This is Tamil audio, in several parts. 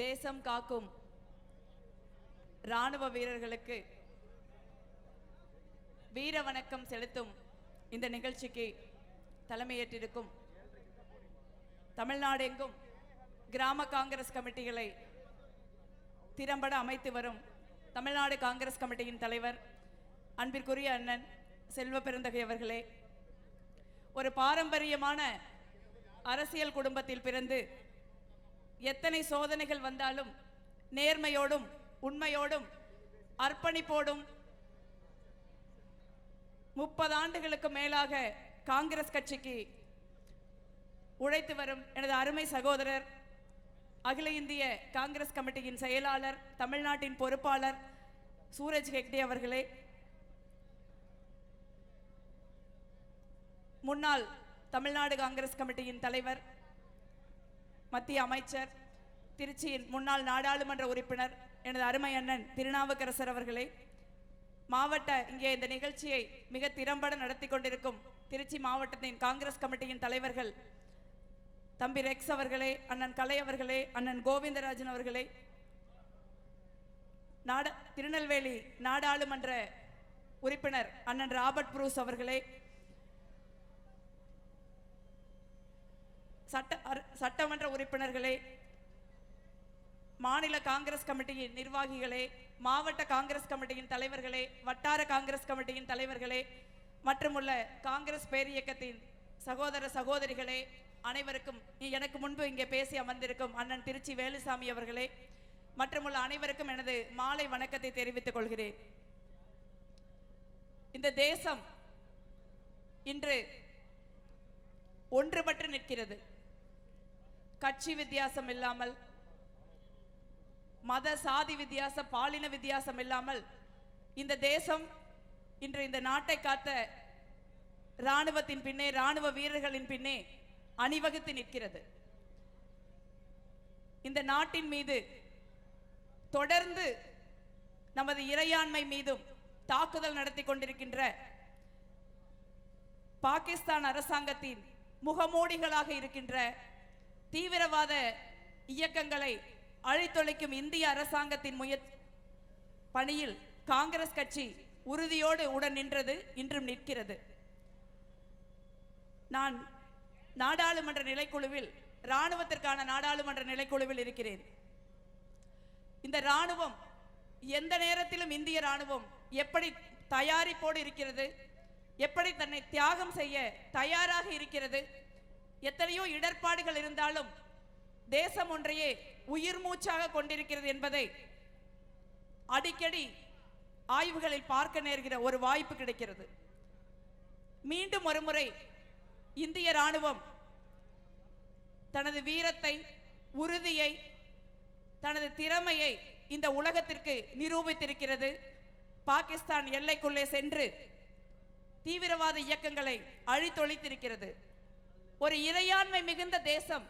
தேசம் காக்கும் ராணுவ வீரர்களுக்கு வீர வணக்கம் செலுத்தும் இந்த நிகழ்ச்சிக்கு தலைமையேற்றிருக்கும் தமிழ்நாடு எங்கும் கிராம காங்கிரஸ் கமிட்டிகளை திறம்பட அமைத்து வரும் தமிழ்நாடு காங்கிரஸ் கமிட்டியின் தலைவர் அன்பிற்குரிய அண்ணன் செல்வ பெருந்தகை அவர்களே, ஒரு பாரம்பரியமான அரசியல் குடும்பத்தில் பிறந்து எத்தனை சோதனைகள் வந்தாலும் நேர்மையோடும் உண்மையோடும் அர்ப்பணிப்போடும் 30 ஆண்டுகளுக்கு மேலாக காங்கிரஸ் கட்சிக்கு உழைத்து வரும் எனது அருமை சகோதரர், அகில இந்திய காங்கிரஸ் கமிட்டியின் செயலாளர், தமிழ்நாட்டின் பொறுப்பாளர் சூரஜ் ஹெக்டே அவர்களே, முன்னாள் தமிழ்நாடு காங்கிரஸ் கமிட்டியின் தலைவர், மத்திய அமைச்சர், திருச்சியின் முன்னாள் நாடாளுமன்ற உறுப்பினர் எனது அருமை அண்ணன் திருநாவுக்கரசர் அவர்களே, இங்கே இந்த நிகழ்ச்சியை மிக திறம்பட நடத்தி கொண்டிருக்கும் திருச்சி மாவட்டத்தின் காங்கிரஸ் கமிட்டியின் தலைவர்கள் தம்பி ரெக்ஸ் அவர்களே, அண்ணன் கலை அவர்களே, அண்ணன் கோவிந்தராஜன் அவர்களே, திருநெல்வேலி நாடாளுமன்ற உறுப்பினர் அண்ணன் ராபர்ட் புரூஸ் அவர்களே, சட்டமன்ற உறுப்பினர்களே, மாநில காங்கிரஸ் கமிட்டியின் நிர்வாகிகளே, மாவட்ட காங்கிரஸ் கமிட்டியின் தலைவர்களே, வட்டார காங்கிரஸ் கமிட்டியின் தலைவர்களே, மற்றும் உள்ள காங்கிரஸ் பேரியக்கத்தின் சகோதர சகோதரிகளே, அனைவருக்கும் எனக்கு முன்பு இங்கே பேசி அமர்ந்திருக்கும் அண்ணன் திருச்சி வேலுசாமி அவர்களே, மற்றும் உள்ள அனைவருக்கும் எனது மாலை வணக்கத்தை தெரிவித்துக் கொள்கிறேன். இந்த தேசம் இன்று ஒன்றுபட்டு நிற்கிறது. கட்சி வித்தியாசம் இல்லாமல், மத சாதி வித்தியாசம், பாலின வித்தியாசம் இல்லாமல் இந்த தேசம் இன்று இந்த நாட்டை காத்த இராணுவத்தின் பின்னே, இராணுவ வீரர்களின் பின்னே அணிவகுத்து நிற்கிறது. இந்த நாட்டின் மீது தொடர்ந்து நமது இறையாண்மை மீதும் தாக்குதல் நடத்தி கொண்டிருக்கின்ற பாகிஸ்தான் அரசாங்கத்தின் முகமூடிகளாக இருக்கின்ற தீவிரவாத இயக்கங்களை அழித்தொழிக்கும் இந்திய அரசாங்கத்தின் பணியில் காங்கிரஸ் கட்சி உறுதியோடு உடன் நின்றது, இன்றும் நிற்கிறது. நான் நாடாளுமன்ற நிலைக்குழுவில், இராணுவத்திற்கான நாடாளுமன்ற நிலைக்குழுவில் இருக்கிறேன். இந்த இராணுவம் எந்த நேரத்திலும் இந்திய இராணுவம் எப்படி தயாரிப்போடு இருக்கிறது, எப்படி தன்னை தியாகம் செய்ய தயாராக இருக்கிறது, எத்தனையோ இடர்பாடுகள் இருந்தாலும் தேசம் ஒன்றையே உயிர் மூச்சாக கொண்டிருக்கிறது என்பதை அடிக்கடி ஆய்வுகளில் பார்க்க நேர்கிற ஒரு வாய்ப்பு கிடைக்கிறது. மீண்டும் ஒருமுறை இந்திய இராணுவம் தனது வீரத்தை, உறுதியை, தனது திறமையை இந்த உலகத்திற்கு நிரூபித்திருக்கிறது. பாகிஸ்தான் எல்லைக்குள்ளே சென்று தீவிரவாத இயக்கங்களை அழித்தொழித்திருக்கிறது. ஒரு இறையாண்மை மிகுந்த தேசம்,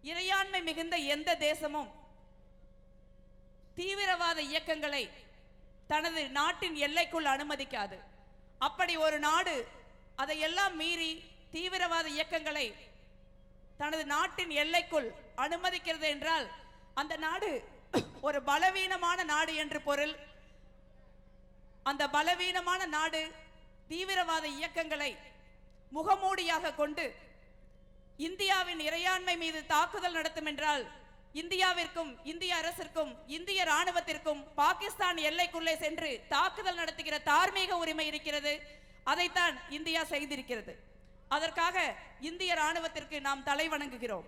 இறையாண்மை மிகுந்த எந்த தேசமும் தீவிரவாத இயக்கங்களை தனது நாட்டின் எல்லைக்குள் அனுமதிக்காது. அப்படி ஒரு நாடு அதையெல்லாம் மீறி தீவிரவாத இயக்கங்களை தனது நாட்டின் எல்லைக்குள் அனுமதிக்கிறது என்றால் அந்த நாடு ஒரு பலவீனமான நாடு என்று பொருள். அந்த பலவீனமான நாடு தீவிரவாத இயக்கங்களை முகமூடியாக கொண்டு இந்தியாவின் இறையாண்மை மீது தாக்குதல் நடத்தும் என்றால் இந்தியாவிற்கும், இந்திய அரசிற்கும், இந்திய இராணுவத்திற்கும் பாகிஸ்தான் எல்லைக்குள்ளே சென்று தாக்குதல் நடத்துகிற தார்மீக உரிமை இருக்கிறது. அதைத்தான் இந்தியா செய்திருக்கிறது. அதற்காக இந்திய இராணுவத்திற்கு நாம் தலை வணங்குகிறோம்.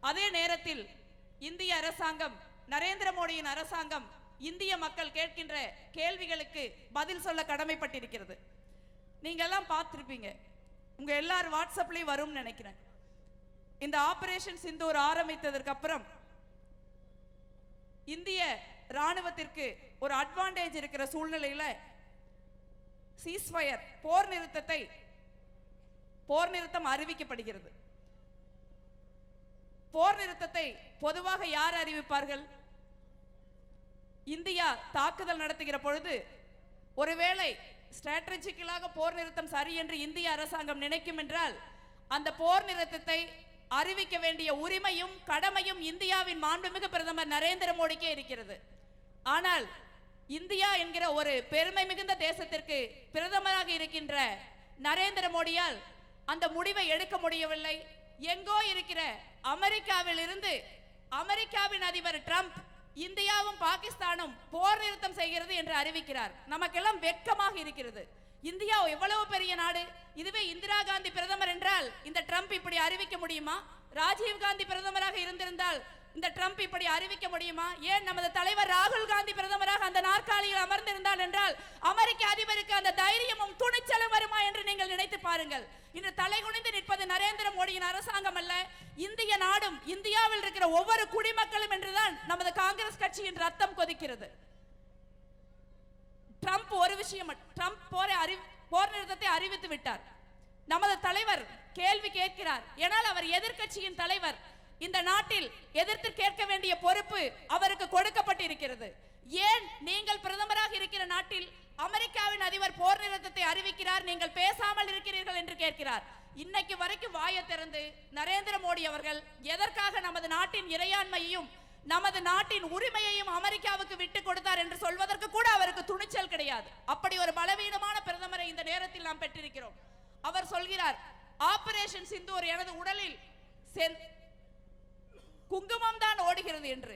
அதே நேரத்தில் இந்திய அரசாங்கம், நரேந்திர மோடியின் அரசாங்கம் இந்திய மக்கள் கேட்கின்ற கேள்விகளுக்கு பதில் சொல்ல கடமைப்பட்டிருக்கிறது. நீங்க எல்லாம் பார்த்திருப்பீங்க, உங்க எல்லாரும் வாட்ஸ்அப்லயும் வரும்னு நினைக்கிறேன். இந்த ஆபரேஷன் சிந்தூர் ஆரம்பித்ததற்கு அப்புறம் இந்திய இராணுவத்திற்கு ஒரு அட்வான்டேஜ் இருக்கிற சூழ்நிலையில சீஸ்ஃபயர், போர் நிறுத்தம் அறிவிக்கப்படுகிறது. போர் நிறுத்தத்தை பொதுவாக யார் அறிவிப்பார்கள்? இந்தியா தாக்குதல் நடத்துகிற பொழுது ஒருவேளை ஸ்ட்ராட்டஜிக்கலாக போர் நிறுத்தம் சரி என்று இந்திய அரசாங்கம் நினைக்கும் என்றால் அந்த போர் நிறுத்தத்தை அறிவிக்க வேண்டிய உரிமையும் கடமையும் இந்தியாவின் மாண்புமிகு பிரதமர் நரேந்திர மோடிக்கே இருக்கிறது. ஆனால் இந்தியா என்கிற ஒரு பெருமை மிகுந்த தேசத்திற்கு பிரதமராக இருக்கின்ற நரேந்திர மோடியால் அந்த முடிவை எடுக்க முடியவில்லை. எங்கோ இருக்கிற அமெரிக்காவில் இருந்து அமெரிக்காவின் அதிபர் ட்ரம்ப் இந்தியாவும் பாகிஸ்தானும் போர் நிறுத்தம் செய்கிறது என்று அறிவிக்கிறார். நமக்கெல்லாம் வெட்கமாக இருக்கிறது. இந்தியா எவ்வளவு பெரிய நாடு. இதுவே இந்திரா காந்தி பிரதமர் என்றால் இந்த ட்ரம்ப் இப்படி அறிவிக்க முடியுமா? ராஜீவ் காந்தி பிரதமராக இருந்திருந்தால் இந்த ட்ரம்ப் இப்படி அறிவிக்க முடியுமா? ஏன் நமது தலைவர் ராகுல் காந்தி பிரதமராக அந்த நாற்காலியில் அமர்ந்திருந்தால் என்றால் அமெரிக்க அதிபருக்கு அந்த தைரியமும் துணிச்சலும் வருமா என்று நீங்கள் நினைத்து பாருங்கள். இன்று தலைகுனிந்து நிற்பது நரேந்திர மோடியின் அரசாங்கம் அல்ல, இந்திய நாடும் இந்தியாவில் இருக்கிற ஒவ்வொரு குடிமக்களும் என்றுதான் நமது காங்கிரஸ் கட்சியின் ரத்தம் கொதிக்கிறது. ட்ரம்ப் ஒரு விஷயம், ட்ரம்ப் போர் நிறுத்தத்தை அறிவித்து விட்டார். நமது தலைவர் கேள்வி கேட்கிறார். ஏனால் அவர் எதிர்க்கட்சியின் தலைவர். இந்த நாட்டில் எதிர்த்து கேட்க வேண்டிய பொறுப்பு அவருக்கு கொடுக்கப்பட்டிருக்கிறது. ஏன் நீங்கள் பிரதமராக இருக்கிற நாட்டில் அமெரிக்காவின் அதிபர் போர் நிறுத்தத்தை அறிவிக்கிறார், நீங்கள் பேசாமல் இருக்கிறீர்கள் என்று கேட்கிறார். இன்னைக்கு வரைக்கும் வாயை திறந்து நரேந்திர மோடி அவர்கள் எதற்காக நமது நாட்டின் இறையாண்மையையும் நமது நாட்டின் உரிமையையும் அமெரிக்காவுக்கு விட்டு கொடுத்தார் என்று சொல்வதற்கு கூட அவருக்கு துணிச்சல் கிடையாது. அப்படி ஒரு பலவீனமான பிரதமரை இந்த நேரத்தில் நாம் பெற்றிருக்கிறோம். அவர் சொல்கிறார், ஆபரேஷன் சிந்தூர் எனது உடலில் குங்குமம் தான் ஓடுகிறது என்று.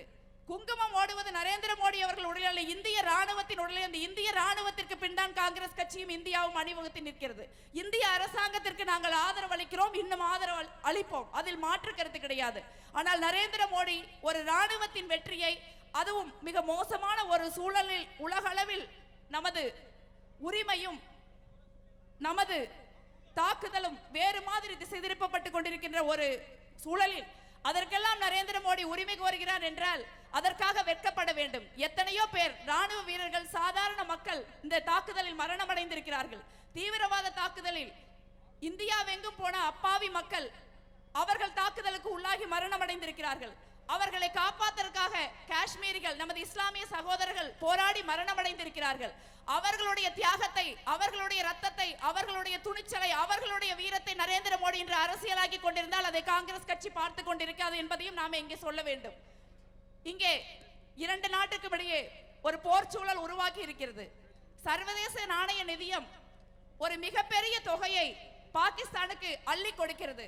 குங்குமம் ஓடுவது நரேந்திர மோடி அவர்கள் உடலில், இந்திய ராணுவத்தின் உடலில். அந்த இந்திய ராணுவத்திற்கு பின் தான் காங்கிரஸ் கட்சியும் இந்தியாவும் அணிவகுத்து நிற்கிறது. இந்திய அரசாங்கத்திற்கு நாங்கள் ஆதரவு அளிக்கிறோம், இன்னும் ஆதரவு அளிப்போம், அதில் மாற்று கருத்து கிடையாது. ஆனால் நரேந்திர மோடி ஒரு ராணுவத்தின் வெற்றியை, அதுவும் மிக மோசமான ஒரு சூழலில் உலகளவில் நமது உரிமையும் நமது தாக்குதலும் வேறு மாதிரி திசை திருப்பப்பட்டு கொண்டிருக்கின்ற ஒரு சூழலில் அதற்கெல்லாம் நரேந்திர மோடி உரிமை கோருகிறார் என்றால் அதற்காக வெட்கப்பட வேண்டும். எத்தனையோ பேர் ராணுவ வீரர்கள், சாதாரண மக்கள் இந்த தாக்குதலில் மரணம் அடைந்திருக்கிறார்கள். தீவிரவாத தாக்குதலில் இந்தியாவெங்கும் போன அப்பாவி மக்கள் அவர்கள் தாக்குதலுக்கு உள்ளாகி மரணம் அடைந்திருக்கிறார்கள். அவர்களை காப்பாற்றுவதற்காக காஷ்மீரிகள், நமது இஸ்லாமிய சகோதரர்கள் போராடி மரணம் அடைந்திருக்கிறார்கள். அவர்களுடைய தியாகத்தை, அவர்களுடைய ரத்தத்தை, அவர்களுடைய துணிச்சலை, அவர்களுடைய வீரத்தை நரேந்திர மோடி இன்று அரசியலாக்கி கொண்டிருந்தால் அதை காங்கிரஸ் கட்சி பார்த்து கொண்டிருக்காது என்பதையும் நாம் இங்கே சொல்ல வேண்டும். இங்கே இரண்டு நாட்டுக்கு இடையே ஒரு போர் சூழல் உருவாக்கி இருக்கிறது. சர்வதேச நாணய நிதியம் ஒரு மிகப்பெரிய தொகையை பாகிஸ்தானுக்கு அள்ளி கொடுக்கிறது.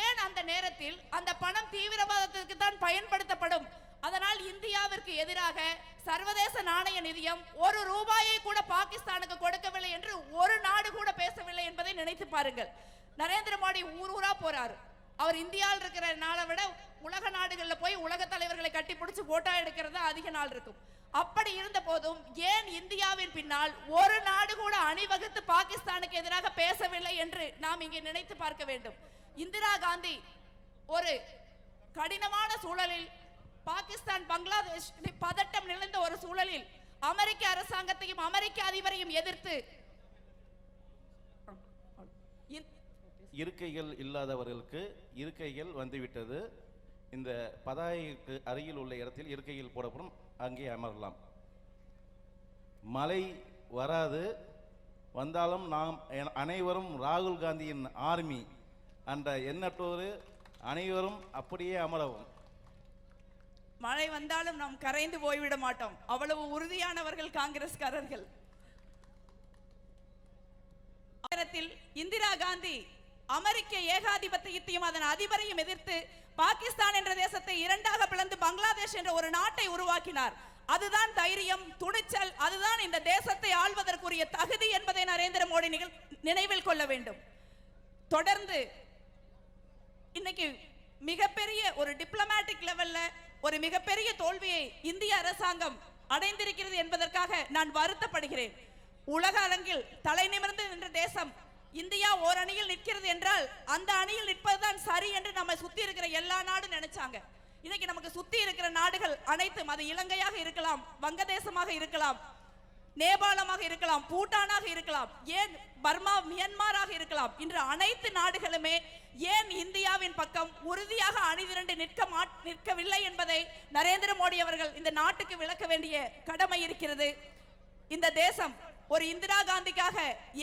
ஏன் அந்த நேரத்தில் அந்த பணம் தீவிரவாதத்திற்கு தான் பயன்படுத்தப்படும்? அதனால் இந்தியாவிற்கு எதிராக சர்வதேச நாணய நிதியம் ஒரு ரூபாயை கூட பாகிஸ்தானுக்கு கொடுக்கவில்லை என்று ஒரு நாடு கூட பேசவில்லை என்பதை நினைத்து பாருங்கள். நரேந்திர மோடி ஊர் ஊரா போறாரு. அவர் இந்தியாவில் இருக்கிற நாளை விட உலக நாடுகளில் போய் உலக தலைவர்களை கட்டி பிடிச்சு போட்டோ எடுக்கிறது அதிக நாள் இருக்கும். அப்படி இருந்த போதும் ஏன் இந்தியாவின் பின்னால் ஒரு நாடு கூட அணிவகுத்து பாகிஸ்தானுக்கு எதிராக பேசவில்லை என்று நாம் இங்கே நினைத்து பார்க்க வேண்டும். இந்திரா காந்தி ஒரு கடினமான சூழலில், பாகிஸ்தான் பங்களாதேஷ் பதட்டம் நிறைந்த ஒரு சூழலில் அமெரிக்க அரசாங்கத்தையும் அமெரிக்க அதிபரையும் எதிர்த்து இருக்கைகள் இல்லாதவர்களுக்கு இருக்கைகள் வந்துவிட்டது. இந்த பதாகைக்கு அருகில் உள்ள இடத்தில் இருக்கைகள் போடப்படும், அங்கே அமரலாம். மழை வராது, வந்தாலும் நாம் அனைவரும் ராகுல் காந்தியின் ஆர்மி என்ற எண்ணற்றோரு அனைவரும் அப்படியே அமரவும். மழை வந்தாலும் நாம் கரைந்து போய்விட மாட்டோம், அவ்வளவு உறுதியானவர்கள் காங்கிரஸ்காரர்கள். இந்திரா காந்தி அமெரிக்க ஏகாதிபத்தியத்தையும் அதன் அதிபரையும் எதிர்த்து பாகிஸ்தான் என்ற தேசத்தை இரண்டாக பிளந்து பங்களாதேஷ் என்ற ஒரு நாட்டை உருவாக்கினார். அதுதான் தைரியம், துணிச்சல், அதுதான் இந்த தேசத்தை ஆள்வதற்குரிய தகுதி என்பதை நரேந்திர மோடி நினைவில் கொள்ள வேண்டும். தொடர்ந்து இன்னைக்கு மிகப்பெரிய ஒரு டிப்ளமேட்டிக் லெவல்ல ஒரு மிகப்பெரிய தோல்வியை இந்திய அரசாங்கம் அடைந்திருக்கிறது என்பதற்காக நான் வருத்தப்படுகிறேன். உலக அரங்கில் தலை நிமிர்ந்து நின்ற தேசம் இந்தியா ஓர் அணியில் நிற்கிறது என்றால் அந்த அணியில் நிற்பதுதான் சரி என்று நம்ம சுத்தி இருக்கிற எல்லா நாடும் நினைச்சாங்க. இன்னைக்கு நமக்கு சுத்தி இருக்கிற நாடுகள் அனைத்தும், அது இலங்கையாக இருக்கலாம், வங்கதேசமாக இருக்கலாம், நேபாளமாக இருக்கலாம், பூட்டானாக இருக்கலாம், ஏன் பர்மா மியான்மராக இருக்கலாம், இன்று அனைத்து நாடுகளுமே ஏன் இந்தியாவின் பக்கம் உறுதியாக அணிதிரண்டு நிற்கவில்லை என்பதை நரேந்திர மோடி அவர்கள் இந்த நாட்டுக்கு விளக்க வேண்டிய கடமை இருக்கிறது. இந்த தேசம் ஒரு இந்திரா காந்திக்காக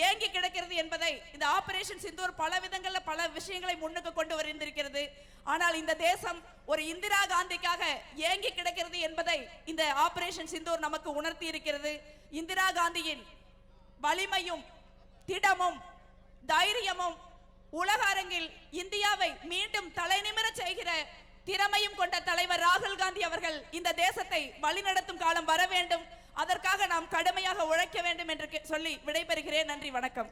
ஏங்கி கிடக்கிறது என்பதை இந்த ஆபரேஷன் சிந்தூர் பல விதங்கள்ல பல விஷயங்களை முன்னுக்கு கொண்டு வந்திருக்கிறது. ஆனால் இந்த தேசம் ஒரு இந்திரா காந்திக்காக ஏங்கி கிடக்கிறது என்பதை இந்த ஆபரேஷன் சிந்தூர் நமக்கு உணர்த்தி இருக்கிறது. இந்திரா காந்தியின் வலிமையும் திடமும் தைரியமும் உலக அரங்கில் இந்தியாவை மீண்டும் தலைநிமிர செய்கிற திறமையும் கொண்ட தலைவர் ராகுல் காந்தி அவர்கள் இந்த தேசத்தை வழிநடத்தும் காலம் வர வேண்டும். அதற்காக நாம் கடுமையாக உழைக்க வேண்டும் என்று சொல்லி விடைபெறுகிறேன். நன்றி, வணக்கம்.